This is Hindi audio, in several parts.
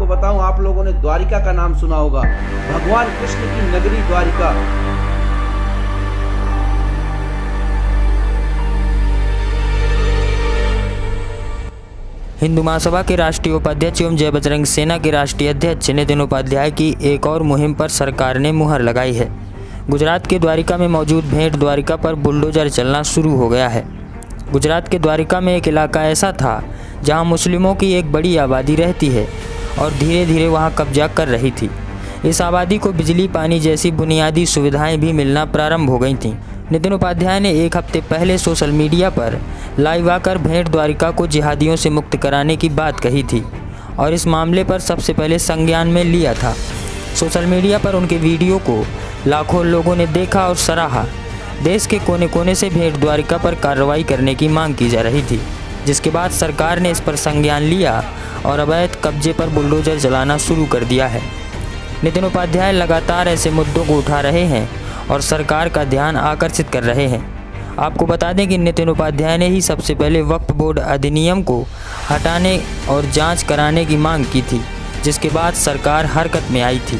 बताऊं, आप लोगों ने द्वारिका का नाम सुना होगा, भगवान कृष्ण की नगरी द्वारिका। हिंदू महासभा के राष्ट्रीय उपाध्यक्ष एवं जय बजरंग सेना के राष्ट्रीय अध्यक्ष नितिन उपाध्याय की एक और मुहिम पर सरकार ने मुहर लगाई है। गुजरात के द्वारिका में मौजूद भेंट द्वारिका पर बुलडोजर चलना शुरू हो गया है। गुजरात के द्वारिका में एक इलाका ऐसा था जहां मुस्लिमों की एक बड़ी आबादी रहती है और धीरे धीरे वहां कब्जा कर रही थी। इस आबादी को बिजली, पानी जैसी बुनियादी सुविधाएं भी मिलना प्रारंभ हो गई थीं। नितिन उपाध्याय ने एक हफ्ते पहले सोशल मीडिया पर लाइव आकर भेंट द्वारिका को जिहादियों से मुक्त कराने की बात कही थी और इस मामले पर सबसे पहले संज्ञान में लिया था। सोशल मीडिया पर उनके वीडियो को लाखों लोगों ने देखा और सराहा। देश के कोने कोने से भेंट द्वारिका पर कार्रवाई करने की मांग की जा रही थी, जिसके बाद सरकार ने इस पर संज्ञान लिया और अवैध कब्जे पर बुलडोजर चलाना शुरू कर दिया है। नितिन उपाध्याय लगातार ऐसे मुद्दों को उठा रहे हैं और सरकार का ध्यान आकर्षित कर रहे हैं। आपको बता दें कि नितिन उपाध्याय ने ही सबसे पहले वक्फ बोर्ड अधिनियम को हटाने और जांच कराने की मांग की थी, जिसके बाद सरकार हरकत में आई थी।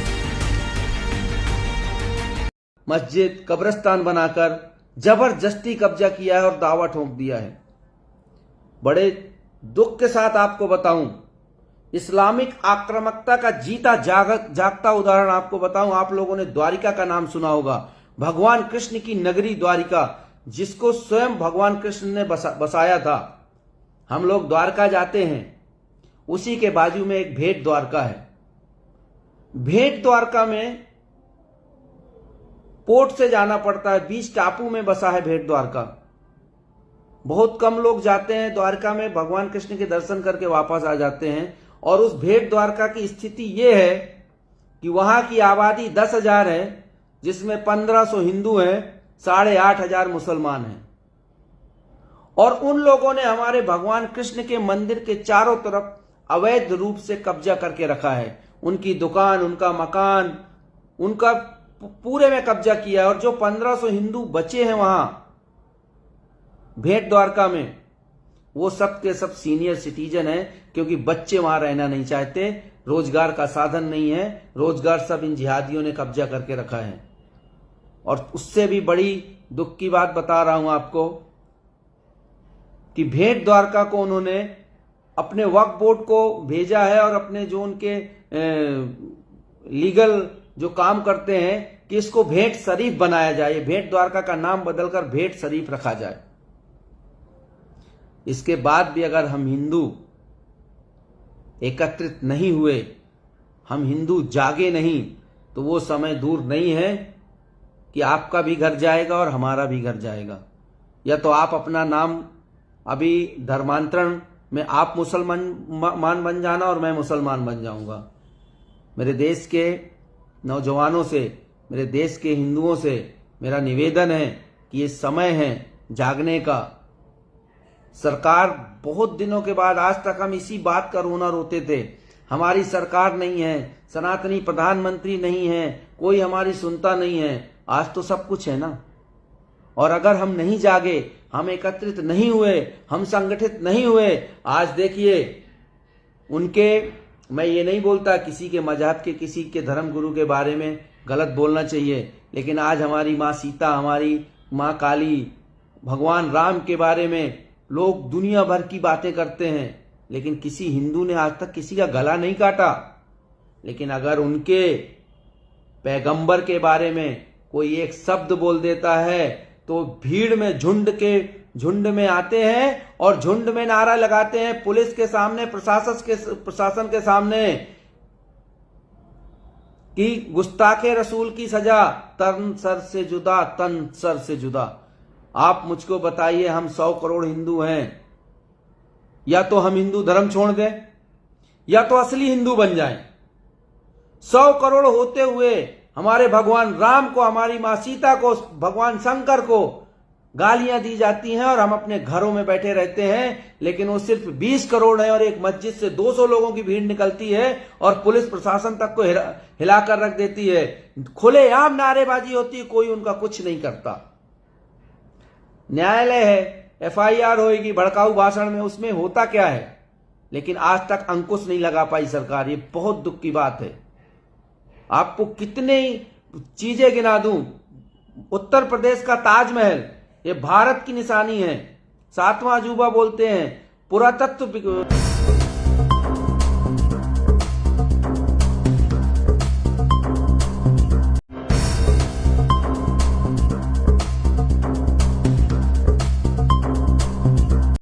मस्जिद, कब्रिस्तान बनाकर जबरदस्ती कब्जा किया है और दावा ठोक दिया है। बड़े दुख के साथ आपको बताऊं, इस्लामिक आक्रामकता का जीता जागता उदाहरण आपको बताऊं, आप लोगों ने द्वारिका का नाम सुना होगा, भगवान कृष्ण की नगरी द्वारिका, जिसको स्वयं भगवान कृष्ण ने बसाया था। हम लोग द्वारका जाते हैं, उसी के बाजू में एक भेंट द्वारका है। भेंट द्वारका में पोर्ट से जाना पड़ता है, बीच टापू में बसा है भेंट द्वारका। बहुत कम लोग जाते हैं द्वारका में, भगवान कृष्ण के दर्शन करके वापस आ जाते हैं। और उस भेंट द्वारका की स्थिति यह है कि वहां की आबादी 10,000 है, जिसमें 1500 हिंदू हैं, 8,500 मुसलमान हैं। और उन लोगों ने हमारे भगवान कृष्ण के मंदिर के चारों तरफ अवैध रूप से कब्जा करके रखा है। उनकी दुकान, उनका मकान, उनका पूरे में कब्जा किया है। और जो 1500 हिंदू बचे हैं वहां भेंट द्वारका में, वो सब के सब सीनियर सिटीजन हैं, क्योंकि बच्चे वहां रहना नहीं चाहते, रोजगार का साधन नहीं है, रोजगार सब इन जिहादियों ने कब्जा करके रखा है। और उससे भी बड़ी दुख की बात बता रहा हूं आपको कि भेंट द्वारका को उन्होंने अपने वक्फ बोर्ड को भेजा है और अपने जो उनके लीगल जो काम करते हैं कि इसको भेंट शरीफ बनाया जाए, भेंट द्वारका का नाम बदलकर भेंट शरीफ रखा जाए। इसके बाद भी अगर हम हिंदू एकत्रित नहीं हुए, हम हिंदू जागे नहीं, तो वो समय दूर नहीं है कि आपका भी घर जाएगा और हमारा भी घर जाएगा। या तो आप अपना नाम अभी धर्मांतरण में आप मुसलमान बन जाना और मैं मुसलमान बन जाऊंगा। मेरे देश के नौजवानों से, मेरे देश के हिंदुओं से मेरा निवेदन है कि ये समय है जागने का। सरकार बहुत दिनों के बाद, आज तक हम इसी बात का रोना रोते थे, हमारी सरकार नहीं है, सनातनी प्रधानमंत्री नहीं है, कोई हमारी सुनता नहीं है। आज तो सब कुछ है ना। और अगर हम नहीं जागे, हम एकत्रित नहीं हुए, हम संगठित नहीं हुए, आज देखिए उनके, मैं ये नहीं बोलता किसी के मजहब के, किसी के धर्म गुरु के बारे में गलत बोलना चाहिए, लेकिन आज हमारी माँ सीता, हमारी माँ काली, भगवान राम के बारे में लोग दुनिया भर की बातें करते हैं, लेकिन किसी हिंदू ने आज तक किसी का गला नहीं काटा। लेकिन अगर उनके पैगंबर के बारे में कोई एक शब्द बोल देता है तो भीड़ में झुंड में आते हैं और झुंड में नारा लगाते हैं, पुलिस के सामने, प्रशासन के सामने, कि गुस्ताखे रसूल की सजा, तन सर से जुदा, तन सर से जुदा। आप मुझको बताइए, हम 100 करोड़ हिंदू हैं, या तो हम हिंदू धर्म छोड़ दें या तो असली हिंदू बन जाएं। 100 करोड़ होते हुए हमारे भगवान राम को, हमारी मां सीता को, भगवान शंकर को गालियां दी जाती हैं और हम अपने घरों में बैठे रहते हैं। लेकिन वो सिर्फ 20 करोड़ है और एक मस्जिद से 200 लोगों की भीड़ निकलती है और पुलिस प्रशासन तक को हिलाकर रख देती है। खुलेआम नारेबाजी होती है, कोई उनका कुछ नहीं करता। न्यायालय है, FIR होगी भड़काऊ भाषण में, उसमें होता क्या है? लेकिन आज तक अंकुश नहीं लगा पाई सरकार। ये बहुत दुख की बात है। आपको कितने चीजें गिना दूं, उत्तर प्रदेश का ताजमहल, ये भारत की निशानी है, 7वां अजूबा बोलते हैं, पुरातत्व